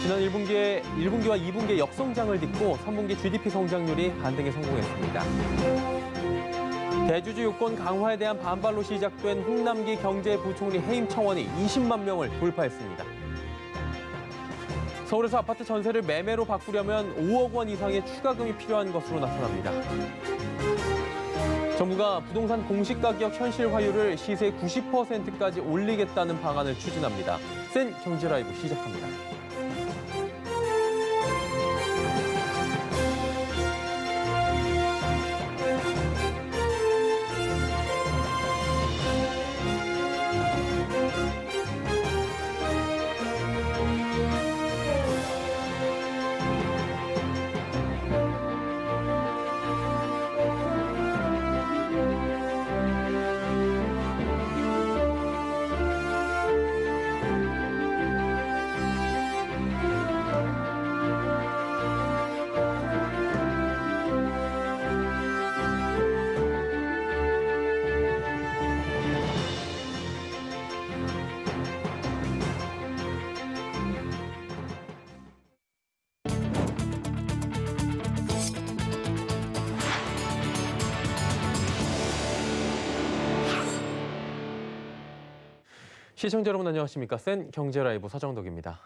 지난 1분기와 2분기의 역성장을 딛고 3분기 GDP 성장률이 반등에 성공했습니다. 대주주 요건 강화에 대한 반발로 시작된 홍남기 경제부총리 해임 청원이 20만 명을 돌파했습니다. 서울에서 아파트 전세를 매매로 바꾸려면 5억 원 이상의 추가금이 필요한 것으로 나타납니다. 정부가 부동산 공시가격 현실화율을 시세 90%까지 올리겠다는 방안을 추진합니다. 센 경제라이브 시작합니다. 시청자 여러분 안녕하십니까? 센 경제라이브 서정덕입니다.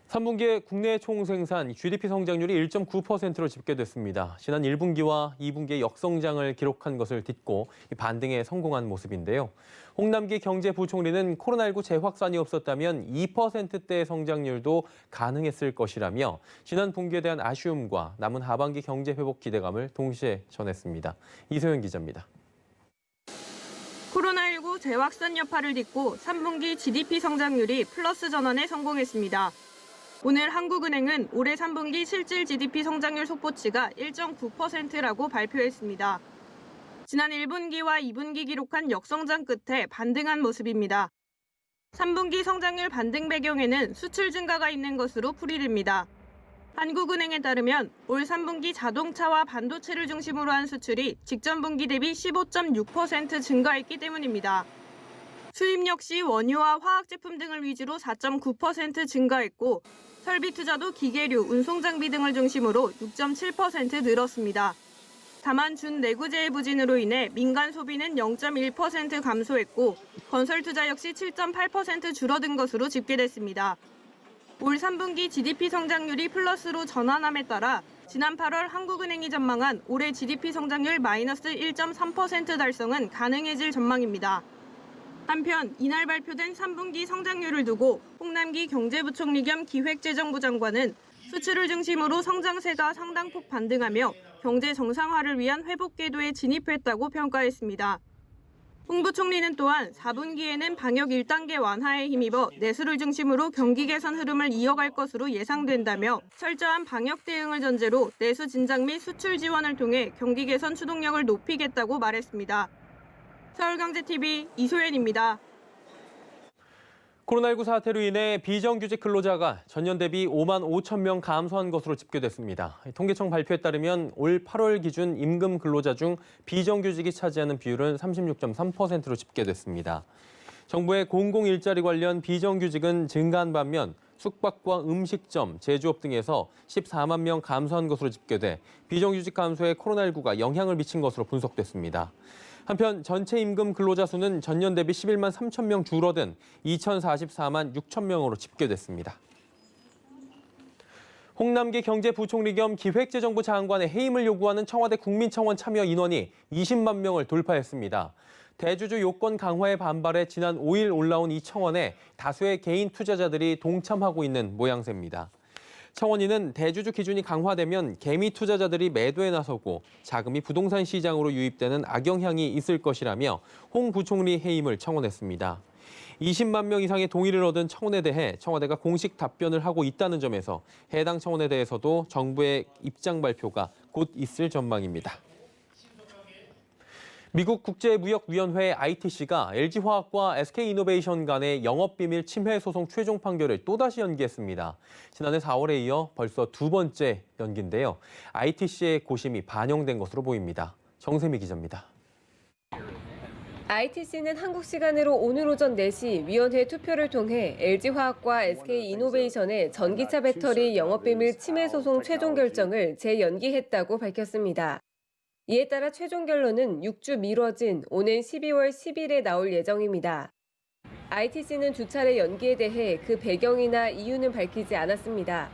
3분기의 국내 총생산 GDP 성장률이 1.9%로 집계됐습니다. 지난 1분기와 2분기의 역성장을 기록한 것을 딛고 반등에 성공한 모습인데요. 홍남기 경제부총리는 코로나19 재확산이 없었다면 2%대의 성장률도 가능했을 것이라며 지난 분기에 대한 아쉬움과 남은 하반기 경제 회복 기대감을 동시에 전했습니다. 이소연 기자입니다. 코로나19 재확산 여파를 딛고 3분기 GDP 성장률이 플러스 전환에 성공했습니다. 오늘 한국은행은 올해 3분기 실질 GDP 성장률 속보치가 1.9%라고 발표했습니다. 지난 1분기와 2분기 기록한 역성장 끝에 반등한 모습입니다. 3분기 성장률 반등 배경에는 수출 증가가 있는 것으로 풀이됩니다. 한국은행에 따르면 올 3분기 자동차와 반도체를 중심으로 한 수출이 직전 분기 대비 15.6% 증가했기 때문입니다. 수입 역시 원유와 화학 제품 등을 위주로 4.9% 증가했고 설비 투자도 기계류, 운송장비 등을 중심으로 6.7% 늘었습니다. 다만 준내구재해 부진으로 인해 민간 소비는 0.1% 감소했고 건설 투자 역시 7.8% 줄어든 것으로 집계됐습니다. 올 3분기 GDP 성장률이 플러스로 전환함에 따라 지난 8월 한국은행이 전망한 올해 GDP 성장률 마이너스 1.3% 달성은 가능해질 전망입니다. 한편 이날 발표된 3분기 성장률을 두고 홍남기 경제부총리 겸 기획재정부 장관은 수출을 중심으로 성장세가 상당폭 반등하며 경제 정상화를 위한 회복 궤도에 진입했다고 평가했습니다. 홍 부총리는 또한 4분기에는 방역 1단계 완화에 힘입어 내수를 중심으로 경기 개선 흐름을 이어갈 것으로 예상된다며 철저한 방역 대응을 전제로 내수 진작 및 수출 지원을 통해 경기 개선 추동력을 높이겠다고 말했습니다. 서울경제TV 이소연입니다. 코로나19 사태로 인해 비정규직 근로자가 전년 대비 5만 5천 명 감소한 것으로 집계됐습니다. 통계청 발표에 따르면 올 8월 기준 임금 근로자 중 비정규직이 차지하는 비율은 36.3%로 집계됐습니다. 정부의 공공일자리 관련 비정규직은 증가한 반면 숙박과 음식점, 제조업 등에서 14만 명 감소한 것으로 집계돼 비정규직 감소에 코로나19가 영향을 미친 것으로 분석됐습니다. 한편 전체 임금 근로자 수는 전년 대비 11만 3천 명 줄어든 2,044만 6천 명으로 집계됐습니다. 홍남기 경제부총리 겸 기획재정부 장관의 해임을 요구하는 청와대 국민청원 참여 인원이 20만 명을 돌파했습니다. 대주주 요건 강화에 반발해 지난 5일 올라온 이 청원에 다수의 개인 투자자들이 동참하고 있는 모양새입니다. 청원인은 대주주 기준이 강화되면 개미 투자자들이 매도에 나서고 자금이 부동산 시장으로 유입되는 악영향이 있을 것이라며 홍 부총리 해임을 청원했습니다. 20만 명 이상의 동의를 얻은 청원에 대해 청와대가 공식 답변을 하고 있다는 점에서 해당 청원에 대해서도 정부의 입장 발표가 곧 있을 전망입니다. 미국 국제무역위원회 ITC가 LG화학과 SK이노베이션 간의 영업비밀 침해 소송 최종 판결을 또다시 연기했습니다. 지난해 4월에 이어 벌써 두 번째 연기인데요. ITC의 고심이 반영된 것으로 보입니다. 정세미 기자입니다. ITC는 한국 시간으로 오늘 오전 4시 위원회 투표를 통해 LG화학과 SK이노베이션의 전기차 배터리 영업비밀 침해 소송 최종 결정을 재연기했다고 밝혔습니다. 이에 따라 최종 결론은 6주 미뤄진 오는 12월 10일에 나올 예정입니다. ITC는 두 차례 연기에 대해 그 배경이나 이유는 밝히지 않았습니다.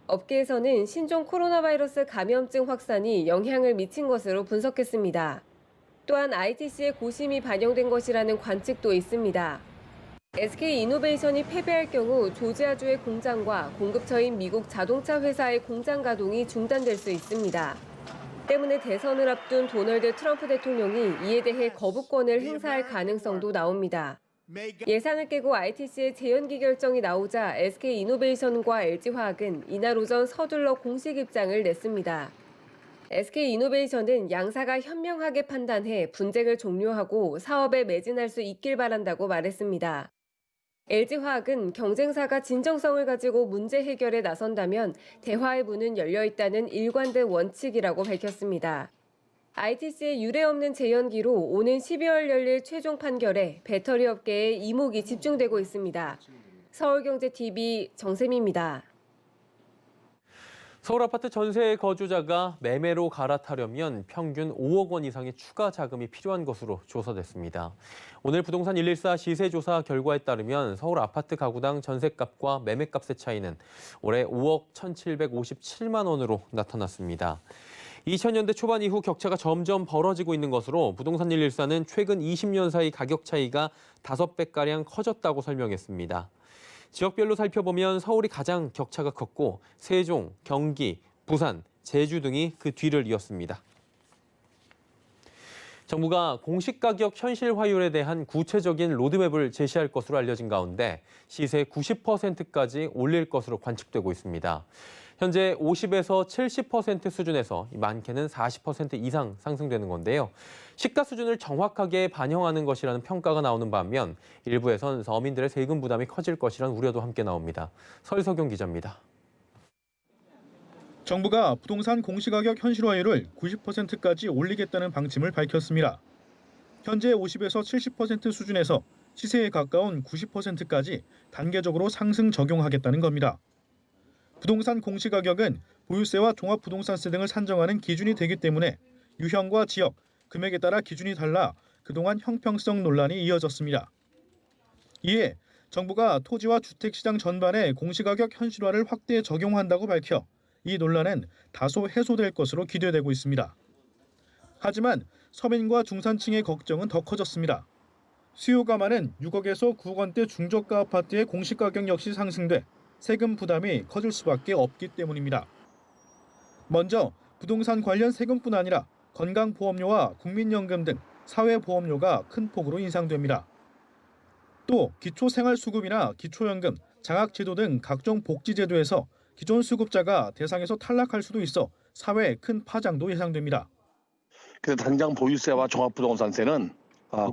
업계에서는 신종 코로나 바이러스 감염증 확산이 영향을 미친 것으로 분석했습니다. 또한 ITC의 고심이 반영된 것이라는 관측도 있습니다. SK이노베이션이 패배할 경우 조지아주의 공장과 공급처인 미국 자동차 회사의 공장 가동이 중단될 수 있습니다. 때문에 대선을 앞둔 도널드 트럼프 대통령이 이에 대해 거부권을 행사할 가능성도 나옵니다. 예상을 깨고 ITC의 재연기 결정이 나오자 SK이노베이션과 LG화학은 이날 오전 서둘러 공식 입장을 냈습니다. SK이노베이션은 양사가 현명하게 판단해 분쟁을 종료하고 사업에 매진할 수 있길 바란다고 말했습니다. LG화학은 경쟁사가 진정성을 가지고 문제 해결에 나선다면 대화의 문은 열려 있다는 일관된 원칙이라고 밝혔습니다. ITC의 유례없는 재연기로 오는 12월 열릴 최종 판결에 배터리 업계에 이목이 집중되고 있습니다. 서울경제TV 정샘입니다. 서울 아파트 전세 거주자가 매매로 갈아타려면 평균 5억 원 이상의 추가 자금이 필요한 것으로 조사됐습니다. 오늘 부동산 114 시세조사 결과에 따르면 서울 아파트 가구당 전세값과 매매값의 차이는 올해 5억 1,757만 원으로 나타났습니다. 2000년대 초반 이후 격차가 점점 벌어지고 있는 것으로 부동산 114는 최근 20년 사이 가격 차이가 5배가량 커졌다고 설명했습니다. 지역별로 살펴보면 서울이 가장 격차가 컸고 세종, 경기, 부산, 제주 등이 그 뒤를 이었습니다. 정부가 공시가격 현실화율에 대한 구체적인 로드맵을 제시할 것으로 알려진 가운데 시세 90%까지 올릴 것으로 관측되고 있습니다. 현재 50에서 70% 수준에서 많게는 40% 이상 상승되는 건데요. 시가 수준을 정확하게 반영하는 것이라는 평가가 나오는 반면 일부에선 서민들의 세금 부담이 커질 것이라는 우려도 함께 나옵니다. 설석용 기자입니다. 정부가 부동산 공시가격 현실화율을 90%까지 올리겠다는 방침을 밝혔습니다. 현재 50에서 70% 수준에서 시세에 가까운 90%까지 단계적으로 상승 적용하겠다는 겁니다. 부동산 공시가격은 보유세와 종합부동산세 등을 산정하는 기준이 되기 때문에 유형과 지역, 금액에 따라 기준이 달라 그동안 형평성 논란이 이어졌습니다. 이에 정부가 토지와 주택시장 전반에 공시가격 현실화를 확대 적용한다고 밝혀 이 논란은 다소 해소될 것으로 기대되고 있습니다. 하지만 서민과 중산층의 걱정은 더 커졌습니다. 수요가 많은 6억에서 9억 원대 중저가 아파트의 공시가격 역시 상승돼 세금 부담이 커질 수밖에 없기 때문입니다. 먼저 부동산 관련 세금뿐 아니라 건강보험료와 국민연금 등 사회보험료가 큰 폭으로 인상됩니다. 또 기초생활수급이나 기초연금, 장학제도 등 각종 복지제도에서 기존 수급자가 대상에서 탈락할 수도 있어 사회에 큰 파장도 예상됩니다. 그래서 당장 보유세와 종합부동산세는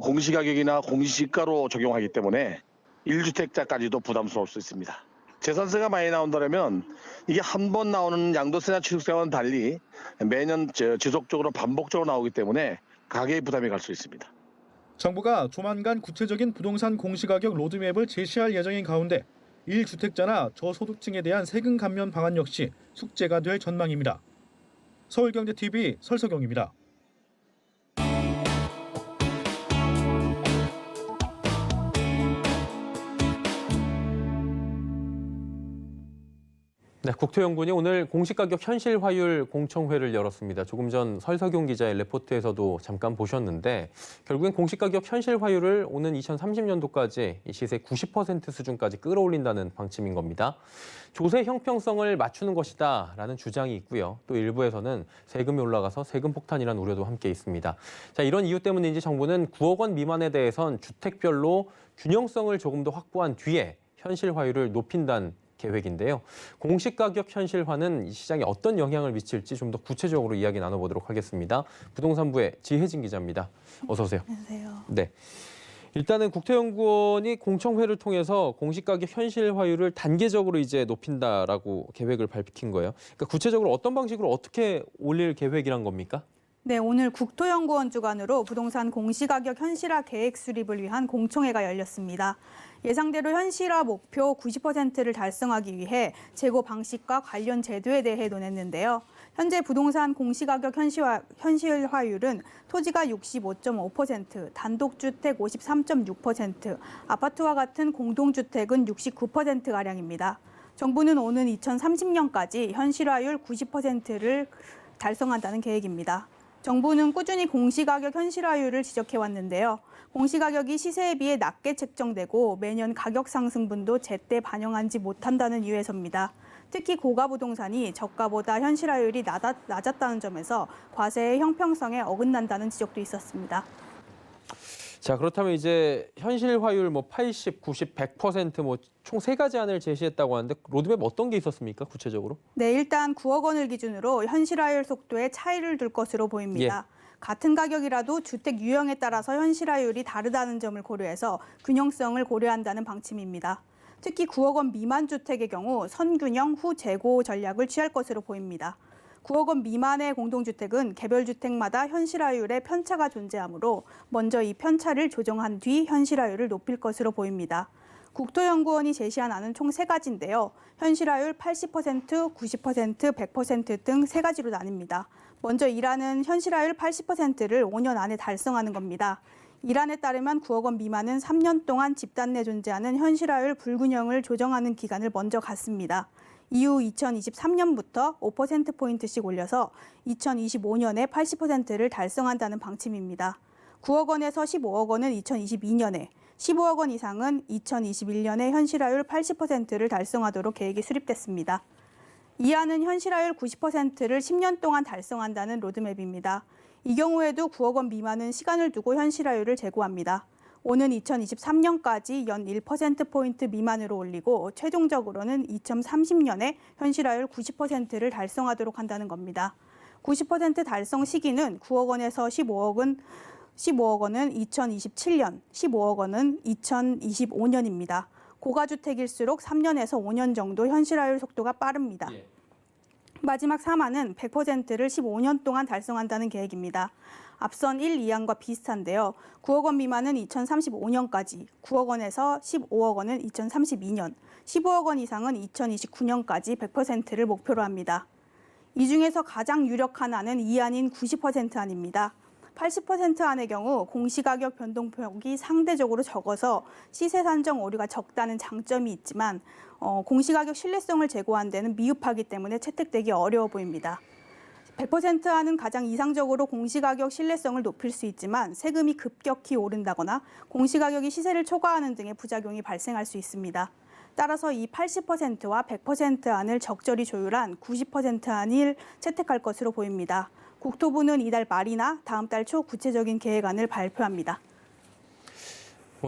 공시가격이나 공시지가로 적용하기 때문에 1주택자까지도 부담스러울 수 있습니다. 재산세가 많이 나온다면 이게 한 번 나오는 양도세나 취득세와는 달리 매년 지속적으로 반복적으로 나오기 때문에 가계의 부담이 갈 수 있습니다. 정부가 조만간 구체적인 부동산 공시가격 로드맵을 제시할 예정인 가운데 1주택자나 저소득층에 대한 세금 감면 방안 역시 숙제가 될 전망입니다. 서울경제TV 설석용입니다. 네, 국토연구원이 오늘 공시가격 현실화율 공청회를 열었습니다. 조금 전 설석용 기자의 레포트에서도 잠깐 보셨는데 결국엔 공시가격 현실화율을 오는 2030년도까지 시세 90% 수준까지 끌어올린다는 방침인 겁니다. 조세 형평성을 맞추는 것이다라는 주장이 있고요. 또 일부에서는 세금이 올라가서 세금 폭탄이라는 우려도 함께 있습니다. 자, 이런 이유 때문인지 정부는 9억 원 미만에 대해선 주택별로 균형성을 조금 더 확보한 뒤에 현실화율을 높인다는 계획인데요. 공시가격 현실화는 이 시장에 어떤 영향을 미칠지 좀 더 구체적으로 이야기 나눠보도록 하겠습니다. 부동산부의 지혜진 기자입니다. 어서 오세요. 안녕하세요. 네. 일단은 국토연구원이 공청회를 통해서 공시가격 현실화율을 단계적으로 이제 높인다라고 계획을 밝힌 거예요. 그러니까 구체적으로 어떤 방식으로 어떻게 올릴 계획이란 겁니까? 네, 오늘 국토연구원 주관으로 부동산 공시가격 현실화 계획 수립을 위한 공청회가 열렸습니다. 예상대로 현실화 목표 90%를 달성하기 위해 재고 방식과 관련 제도에 대해 논했는데요. 현재 부동산 공시가격 현실화율은 토지가 65.5%, 단독주택 53.6%, 아파트와 같은 공동주택은 69%가량입니다. 정부는 오는 2030년까지 현실화율 90%를 달성한다는 계획입니다. 정부는 꾸준히 공시가격 현실화율을 지적해왔는데요. 공시가격이 시세에 비해 낮게 책정되고 매년 가격 상승분도 제때 반영하지 못한다는 이유에서입니다. 특히 고가 부동산이 저가보다 현실화율이 낮았다는 점에서 과세의 형평성에 어긋난다는 지적도 있었습니다. 자, 그렇다면 이제 현실화율 80, 90, 100% 총 3가지 안을 제시했다고 하는데 로드맵 어떤 게 있었습니까? 구체적으로? 네, 일단 9억 원을 기준으로 현실화율 속도에 차이를 둘 것으로 보입니다. 같은 가격이라도 주택 유형에 따라서 현실화율이 다르다는 점을 고려해서 균형성을 고려한다는 방침입니다. 특히 9억 원 미만 주택의 경우 선균형 후 재고 전략을 취할 것으로 보입니다. 9억 원 미만의 공동주택은 개별 주택마다 현실화율에 편차가 존재하므로 먼저 이 편차를 조정한 뒤 현실화율을 높일 것으로 보입니다. 국토연구원이 제시한 안은 총 3가지인데요. 현실화율 80%, 90%, 100% 등 3가지로 나뉩니다. 먼저 1안은 현실화율 80%를 5년 안에 달성하는 겁니다. 1안에 따르면 9억 원 미만은 3년 동안 집단 내 존재하는 현실화율 불균형을 조정하는 기간을 먼저 갖습니다. 이후 2023년부터 5%포인트씩 올려서 2025년에 80%를 달성한다는 방침입니다. 9억 원에서 15억 원은 2022년에, 15억 원 이상은 2021년에 현실화율 80%를 달성하도록 계획이 수립됐습니다. 이 안은 현실화율 90%를 10년 동안 달성한다는 로드맵입니다. 이 경우에도 9억 원 미만은 시간을 두고 현실화율을 제고합니다. 오는 2023년까지 연 1%포인트 미만으로 올리고 최종적으로는 2030년에 현실화율 90%를 달성하도록 한다는 겁니다. 90% 달성 시기는 9억 원에서 15억 원은 2027년, 15억 원은 2025년입니다. 고가주택일수록 3년에서 5년 정도 현실화율 속도가 빠릅니다. 마지막 3안은 100%를 15년 동안 달성한다는 계획입니다. 앞선 1, 2안과 비슷한데요. 9억 원 미만은 2035년까지, 9억 원에서 15억 원은 2032년, 15억 원 이상은 2029년까지 100%를 목표로 합니다. 이 중에서 가장 유력한 안은 2안인 90% 안입니다. 80% 안의 경우 공시가격 변동폭이 상대적으로 적어서 시세 산정 오류가 적다는 장점이 있지만 공시가격 신뢰성을 제고한 데는 미흡하기 때문에 채택되기 어려워 보입니다. 100% 안은 가장 이상적으로 공시가격 신뢰성을 높일 수 있지만 세금이 급격히 오른다거나 공시가격이 시세를 초과하는 등의 부작용이 발생할 수 있습니다. 따라서 이 80%와 100% 안을 적절히 조율한 90% 안을 채택할 것으로 보입니다. 국토부는 이달 말이나 다음 달 초 구체적인 계획안을 발표합니다.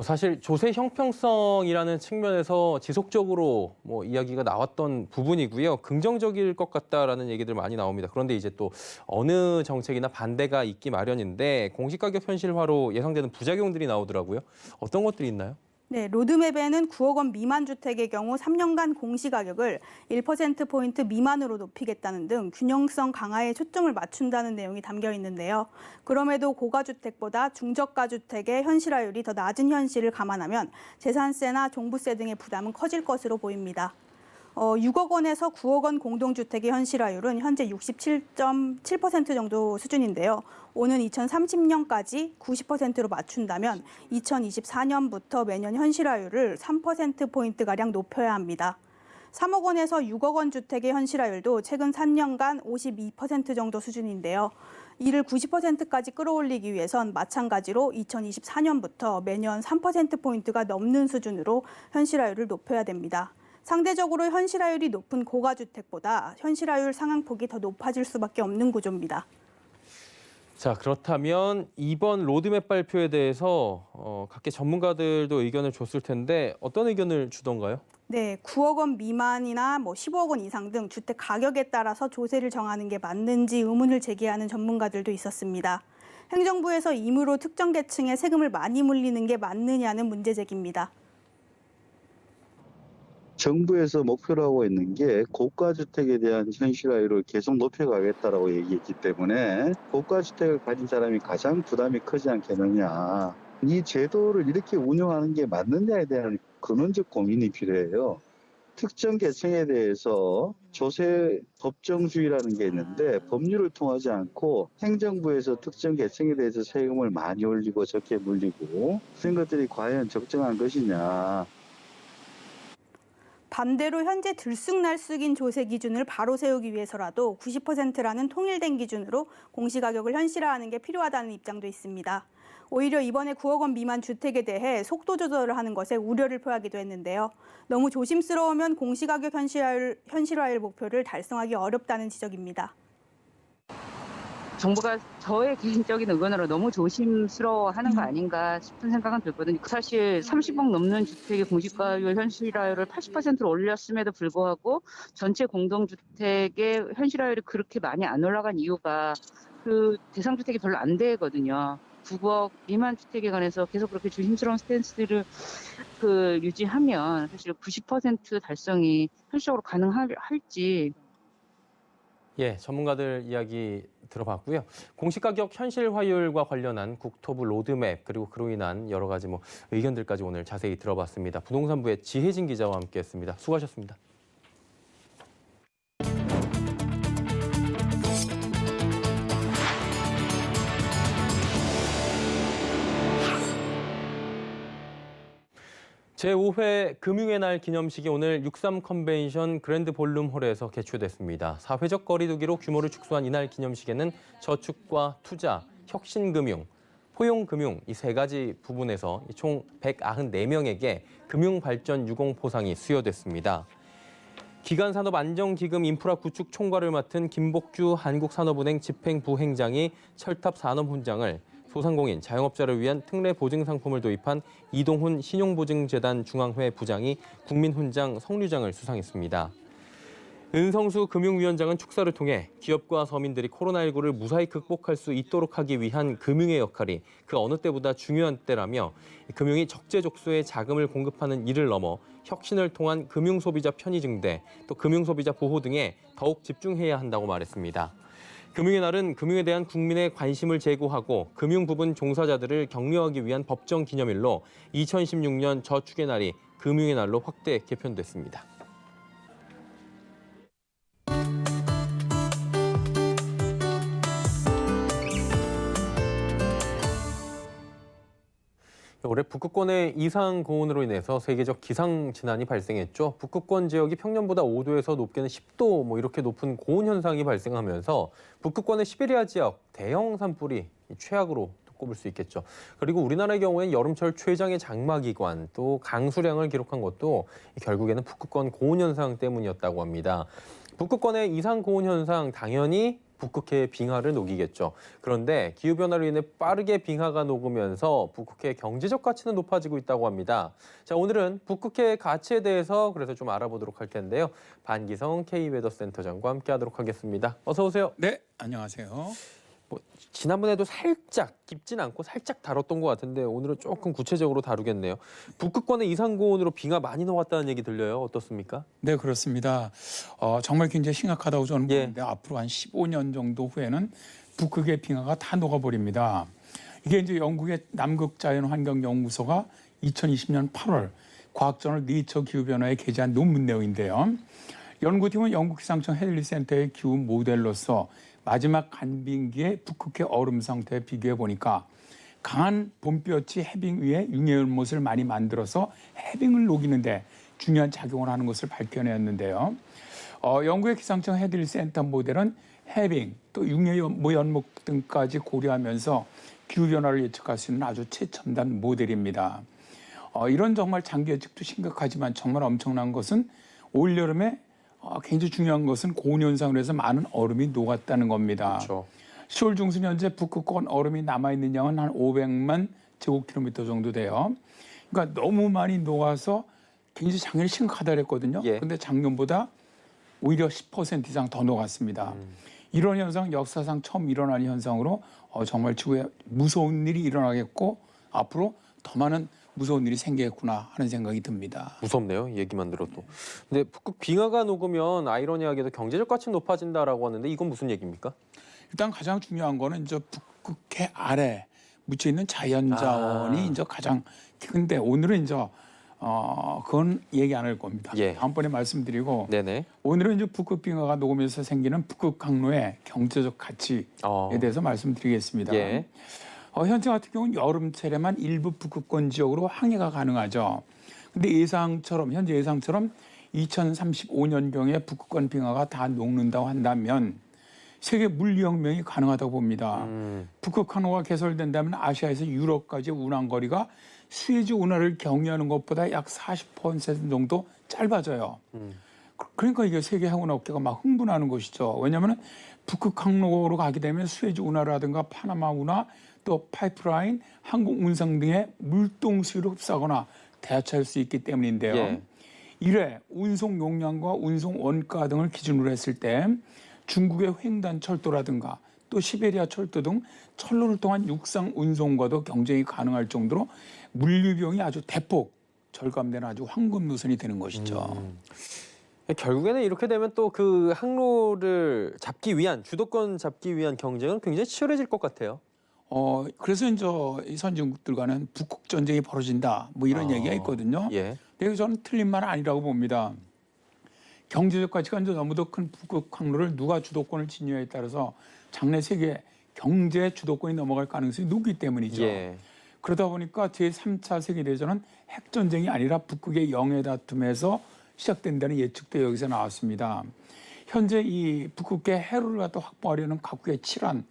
사실 조세 형평성이라는 측면에서 지속적으로 이야기가 나왔던 부분이고요. 긍정적일 것 같다라는 얘기들 많이 나옵니다. 그런데 이제 또 어느 정책이나 반대가 있기 마련인데 공시가격 현실화로 예상되는 부작용들이 나오더라고요. 어떤 것들이 있나요? 네, 로드맵에는 9억 원 미만 주택의 경우 3년간 공시가격을 1%포인트 미만으로 높이겠다는 등 균형성 강화에 초점을 맞춘다는 내용이 담겨 있는데요. 그럼에도 고가주택보다 중저가주택의 현실화율이 더 낮은 현실을 감안하면 재산세나 종부세 등의 부담은 커질 것으로 보입니다. 6억 원에서 9억 원 공동주택의 현실화율은 현재 67.7% 정도 수준인데요. 오는 2030년까지 90%로 맞춘다면 2024년부터 매년 현실화율을 3%포인트가량 높여야 합니다. 3억 원에서 6억 원 주택의 현실화율도 최근 3년간 52% 정도 수준인데요. 이를 90%까지 끌어올리기 위해선 마찬가지로 2024년부터 매년 3%포인트가 넘는 수준으로 현실화율을 높여야 됩니다. 상대적으로 현실화율이 높은 고가주택보다 현실화율 상향폭이 더 높아질 수밖에 없는 구조입니다. 자, 그렇다면 이번 로드맵 발표에 대해서 각계 전문가들도 의견을 줬을 텐데 어떤 의견을 주던가요? 네, 9억 원 미만이나 15억 원 이상 등 주택 가격에 따라서 조세를 정하는 게 맞는지 의문을 제기하는 전문가들도 있었습니다. 행정부에서 임의로 특정 계층에 세금을 많이 물리는 게 맞느냐는 문제 제기입니다. 정부에서 목표로 하고 있는 게 고가주택에 대한 현실화율을 계속 높여가겠다라고 얘기했기 때문에 고가주택을 가진 사람이 가장 부담이 크지 않겠느냐. 이 제도를 이렇게 운영하는 게 맞느냐에 대한 근원적 고민이 필요해요. 특정 계층에 대해서 조세 법정주의라는 게 있는데 법률을 통하지 않고 행정부에서 특정 계층에 대해서 세금을 많이 올리고 적게 물리고 그런 것들이 과연 적정한 것이냐. 반대로 현재 들쑥날쑥인 조세 기준을 바로 세우기 위해서라도 90%라는 통일된 기준으로 공시가격을 현실화하는 게 필요하다는 입장도 있습니다. 오히려 이번에 9억 원 미만 주택에 대해 속도 조절을 하는 것에 우려를 표하기도 했는데요. 너무 조심스러우면 공시가격 현실화율 목표를 달성하기 어렵다는 지적입니다. 정부가 저의 개인적인 의견으로 너무 조심스러워하는 거 아닌가 싶은 생각은 들거든요. 사실 30억 넘는 주택의 공시가율 현실화율을 80%로 올렸음에도 불구하고 전체 공동주택의 현실화율이 그렇게 많이 안 올라간 이유가 그 대상주택이 별로 안 되거든요. 9억 미만 주택에 관해서 계속 그렇게 조심스러운 스탠스를 유지하면 사실 90% 달성이 현실적으로 가능할지. 예, 전문가들 이야기 들어봤고요. 공시가격 현실화율과 관련한 국토부 로드맵 그리고 그로 인한 여러 가지 의견들까지 오늘 자세히 들어봤습니다. 부동산부의 지혜진 기자와 함께했습니다. 수고하셨습니다. 제5회 금융의 날 기념식이 오늘 63 컨벤션 그랜드 볼룸홀에서 개최됐습니다. 사회적 거리두기로 규모를 축소한 이날 기념식에는 저축과 투자, 혁신금융, 포용금융 이 세 가지 부분에서 총 194명에게 금융발전 유공포상이 수여됐습니다. 기간산업안정기금 인프라 구축 총괄을 맡은 김복규 한국산업은행 집행부행장이 철탑산업훈장을, 소상공인, 자영업자를 위한 특례 보증 상품을 도입한 이동훈 신용보증재단 중앙회 부장이 국민훈장 성류장을 수상했습니다. 은성수 금융위원장은 축사를 통해 기업과 서민들이 코로나19를 무사히 극복할 수 있도록 하기 위한 금융의 역할이 그 어느 때보다 중요한 때라며 금융이 적재적소에 자금을 공급하는 일을 넘어 혁신을 통한 금융소비자 편의 증대, 또 금융소비자 보호 등에 더욱 집중해야 한다고 말했습니다. 금융의 날은 금융에 대한 국민의 관심을 제고하고 금융 부분 종사자들을 격려하기 위한 법정 기념일로 2016년 저축의 날이 금융의 날로 확대 개편됐습니다. 올해 북극권의 이상 고온으로 인해서 세계적 기상 재난이 발생했죠. 북극권 지역이 평년보다 5도에서 높게는 10도 이렇게 높은 고온 현상이 발생하면서 북극권의 시베리아 지역 대형 산불이 최악으로 꼽을 수 있겠죠. 그리고 우리나라의 경우에는 여름철 최장의 장마기관 또 강수량을 기록한 것도 결국에는 북극권 고온 현상 때문이었다고 합니다. 북극권의 이상 고온 현상 당연히 북극해의 빙하를 녹이겠죠. 그런데 기후변화로 인해 빠르게 빙하가 녹으면서 북극해의 경제적 가치는 높아지고 있다고 합니다. 자, 오늘은 북극해의 가치에 대해서 그래서 좀 알아보도록 할 텐데요. 반기성 K웨더센터장과 함께하도록 하겠습니다. 어서 오세요. 네, 안녕하세요. 지난번에도 살짝 깊진 않고 살짝 다뤘던 것 같은데 오늘은 조금 구체적으로 다루겠네요. 북극권의 이상 고온으로 빙하 많이 녹았다는 얘기 들려요. 어떻습니까? 네, 그렇습니다. 정말 굉장히 심각하다고 저는 보는데 앞으로 한 15년 정도 후에는 북극의 빙하가 다 녹아버립니다. 이게 이제 영국의 남극자연환경연구소가 2020년 8월 과학저널 네이처 기후변화에 게재한 논문 내용인데요. 연구팀은 영국기상청 헤들리 센터의 기후 모델로서 마지막 간빙기의 북극해 얼음 상태에 비교해 보니까 강한 봄볕이 해빙 위에 융해 연못을 많이 만들어서 해빙을 녹이는데 중요한 작용을 하는 것을 밝혀내었는데요. 영국의 기상청 헤들리 센터 모델은 해빙 또 융해 연못 등까지 고려하면서 기후변화를 예측할 수 있는 아주 최첨단 모델입니다. 이런 정말 장기 예측도 심각하지만 정말 엄청난 것은 올여름에 굉장히 중요한 것은 고온 현상으로 해서 많은 얼음이 녹았다는 겁니다. 그렇죠. 10월 중순 현재 북극권 얼음이 남아있는 양은 한 500만 제곱킬로미터 정도 돼요. 그러니까 너무 많이 녹아서 굉장히 작년에 심각하다 그랬거든요. 그런데 작년보다 오히려 10% 이상 더 녹았습니다. 이런 현상 역사상 처음 일어나는 현상으로 정말 지구에 무서운 일이 일어나겠고 앞으로 더 많은 무서운 일이 생기겠구나 하는 생각이 듭니다. 무섭네요. 얘기만 들어도. 근데 북극 빙하가 녹으면 아이러니하게도 경제적 가치 높아진다라고 하는데 이건 무슨 얘기입니까? 일단 가장 중요한 거는 이제 북극해 아래 묻혀 있는 자연자원이 이제 가장 큰데 오늘은 이제 그건 얘기 안 할 겁니다. 예. 다음번에 말씀드리고 네네. 오늘은 이제 북극 빙하가 녹으면서 생기는 북극 항로의 경제적 가치에 대해서 말씀드리겠습니다. 예. 현재 같은 경우는 여름철에만 일부 북극권 지역으로 항해가 가능하죠. 근데 현재 예상처럼 2035년경에 북극권 빙하가 다 녹는다고 한다면 세계 물리혁명이 가능하다고 봅니다. 북극 항로가 개설된다면 아시아에서 유럽까지 운항 거리가 수에즈 운하를 경유하는 것보다 약 40% 정도 짧아져요. 그러니까 이게 세계 항공업계가 막 흥분하는 것이죠. 왜냐하면 북극 항로로 가게 되면 수에즈 운하라든가 파나마 운하 또 파이프라인, 항공 운송 등의 물동 수위를 흡수하거나 대하차할 수 있기 때문인데요. 예. 이래 운송 용량과 운송 원가 등을 기준으로 했을 때 중국의 횡단 철도라든가 또 시베리아 철도 등 철로를 통한 육상 운송과도 경쟁이 가능할 정도로 물류 비용이 아주 대폭 절감되는 아주 황금 노선이 되는 것이죠. 결국에는 이렇게 되면 또 그 항로를 잡기 위한 주도권 잡기 위한 경쟁은 굉장히 치열해질 것 같아요. 그래서 이제 이 선진국들과는 북극 전쟁이 벌어진다 뭐 이런 얘기가 있거든요. 예. 근데 저는 틀린 말은 아니라고 봅니다. 경제적 가치가 이제 너무도 큰 북극 항로를 누가 주도권을 지니냐에 따라서 장래 세계 경제 주도권이 넘어갈 가능성이 높기 때문이죠. 예. 그러다 보니까 제3차 세계대전은 핵전쟁이 아니라 북극의 영해 다툼에서 시작된다는 예측도 여기서 나왔습니다. 현재 이 북극의 해로를 갖다 확보하려는 각국의 치열한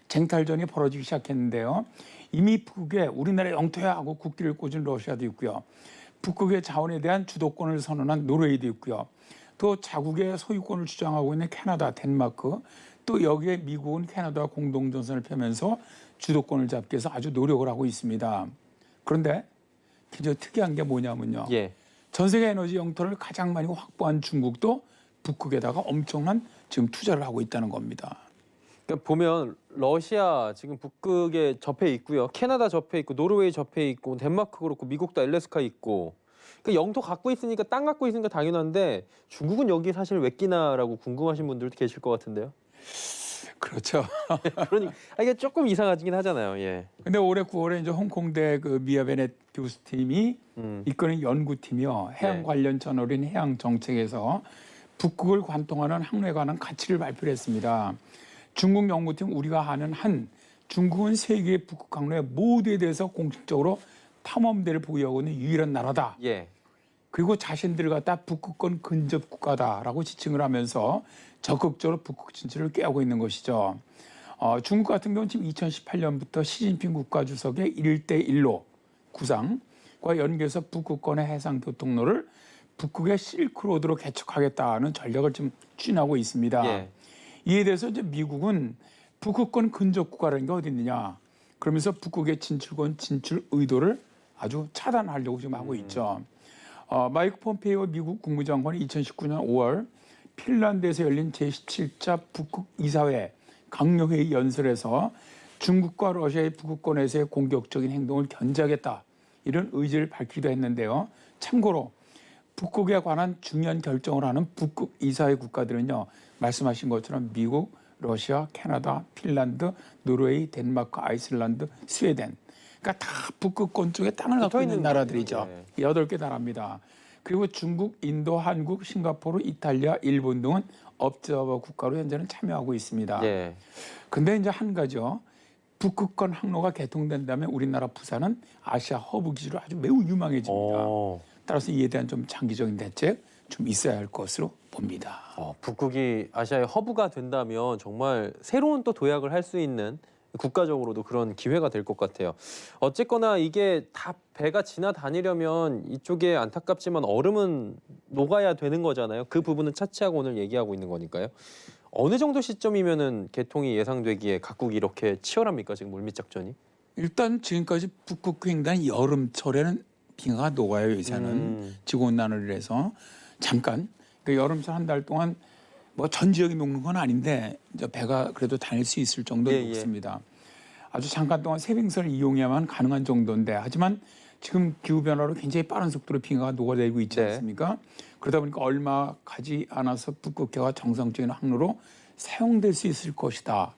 쟁탈전이 벌어지기 시작했는데요. 이미 북극에 우리나라 영토야 하고 국기를 꽂은 러시아도 있고요. 북극의 자원에 대한 주도권을 선언한 노르웨이도 있고요. 또 자국의 소유권을 주장하고 있는 캐나다, 덴마크, 또 여기에 미국은 캐나다와 공동전선을 펴면서 주도권을 잡기 위해서 아주 노력을 하고 있습니다. 그런데 굉장히 특이한 게 뭐냐면요. 예. 전 세계 에너지 영토를 가장 많이 확보한 중국도 북극에다가 엄청난 지금 투자를 하고 있다는 겁니다. 그러니까 보면 러시아 지금 북극에 접해 있고요. 캐나다 접해 있고 노르웨이 접해 있고 덴마크 그렇고 미국도 알래스카 있고. 그러니까 영토 갖고 있으니까 땅 갖고 있으니까 당연한데 중국은 여기 사실 왜 끼나라고 궁금하신 분들도 계실 것 같은데요. 그렇죠. 그러니까 이게 조금 이상하긴 하잖아요. 예. 근데 올해 9월에 이제 홍콩대 그 미아 베넷 교수팀이 이끄는 연구팀이요. 해양 네. 관련 저널인 해양 정책에서 북극을 관통하는 항로에 관한 가치를 발표를 했습니다. 중국 연구팀 우리가 아는 한 중국은 세계의 북극 항로의 모두에 대해서 공식적으로 탐험대를 보유하고 있는 유일한 나라다. 예. 그리고 자신들을 갖다 북극권 근접 국가다라고 지칭을 하면서 적극적으로 북극 진출을 꾀하고 있는 것이죠. 중국 같은 경우는 지금 2018년부터 시진핑 국가주석의 1대1로 구상과 연계해서 북극권의 해상 교통로를 북극의 실크로드로 개척하겠다는 전략을 지금 추진하고 있습니다. 예. 이에 대해서 이제 미국은 북극권 근접 국가라는 게 어디 있느냐. 그러면서 북극의 진출 의도를 아주 차단하려고 지금 하고 있죠. 마이크 폼페이오 미국 국무장관이 2019년 5월 핀란드에서 열린 제17차 북극 이사회 강요회의 연설에서 중국과 러시아의 북극권에서의 공격적인 행동을 견제하겠다 이런 의지를 밝히기도 했는데요. 참고로 북극에 관한 중요한 결정을 하는 북극 이사회 국가들은요. 말씀하신 것처럼 미국, 러시아, 캐나다, 핀란드, 노르웨이, 덴마크, 아이슬란드, 스웨덴. 그러니까 다 북극권 쪽에 땅을 갖고 있는 나라들이죠. 8개 나라입니다. 그리고 중국, 인도, 한국, 싱가포르, 이탈리아, 일본 등은 업자와 국가로 현재는 참여하고 있습니다. 예. 근데 이제 한 가지요. 북극권 항로가 개통된다면 우리나라 부산은 아시아 허브 기지로 아주 매우 유망해집니다. 따라서 이에 대한 좀 장기적인 대책 좀 있어야 할 것으로 봅니다. 북극이 아시아의 허브가 된다면 정말 새로운 또 도약을 할 수 있는 국가적으로도 그런 기회가 될 것 같아요. 어쨌거나 이게 다 배가 지나다니려면 이쪽에 안타깝지만 얼음은 녹아야 되는 거잖아요. 그 부분은 차치하고 오늘 얘기하고 있는 거니까요. 어느 정도 시점이면은 개통이 예상되기에 각국이 이렇게 치열합니까? 지금 물밑 작전이? 일단 지금까지 북극 횡단 여름철에는 빙하가 녹아요. 요새는 지구온난화를 해서 잠깐 그 여름철 한 달 동안 뭐 전 지역이 녹는 건 아닌데 이제 배가 그래도 다닐 수 있을 정도로 녹습니다. 아주 잠깐 동안 세빙선을 이용해야만 가능한 정도인데 하지만 지금 기후변화로 굉장히 빠른 속도로 빙하가 녹아내리고 있지 네. 않습니까? 그러다 보니까 얼마 가지 않아서 북극해가 정상적인 항로로 사용될 수 있을 것이다.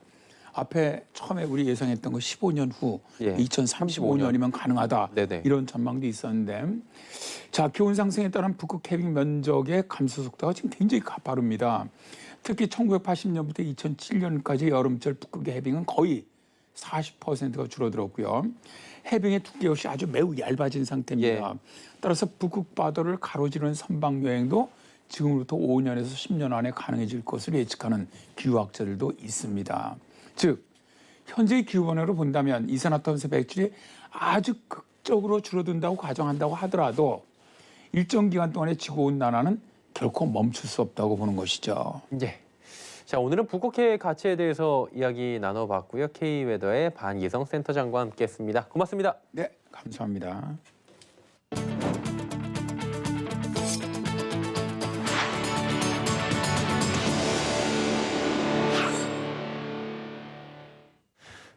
앞에 처음에 우리 예상했던 거 15년 후 예. 2035년이면 가능하다. 네네. 이런 전망도 있었는데 자 기온 상승에 따른 북극 해빙 면적의 감소 속도가 지금 굉장히 가파릅니다. 특히 1980년부터 2007년까지 여름철 북극의 해빙은 거의 40%가 줄어들었고요. 해빙의 두께 역시 아주 매우 얇아진 상태입니다. 예. 따라서 북극 바다를 가로지르는 선박 여행도 지금부터 5년에서 10년 안에 가능해질 것으로 예측하는 기후학자들도 있습니다. 즉 현재의 기후변화로 본다면 이산화탄소 배출이 아주 극적으로 줄어든다고 가정한다고 하더라도 일정 기간 동안의 지구온난화는 결코 멈출 수 없다고 보는 것이죠. 예. 자, 오늘은 북극해의 가치에 대해서 이야기 나눠봤고요. K웨더의 반기성 센터장과 함께했습니다. 고맙습니다. 네, 감사합니다.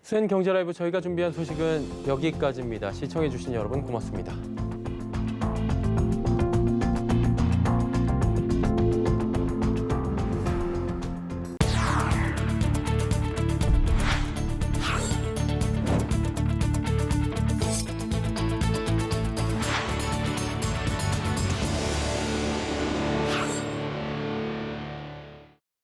수엔 경제 라이브 저희가 준비한 소식은 여기까지입니다. 시청해주신 여러분 고맙습니다.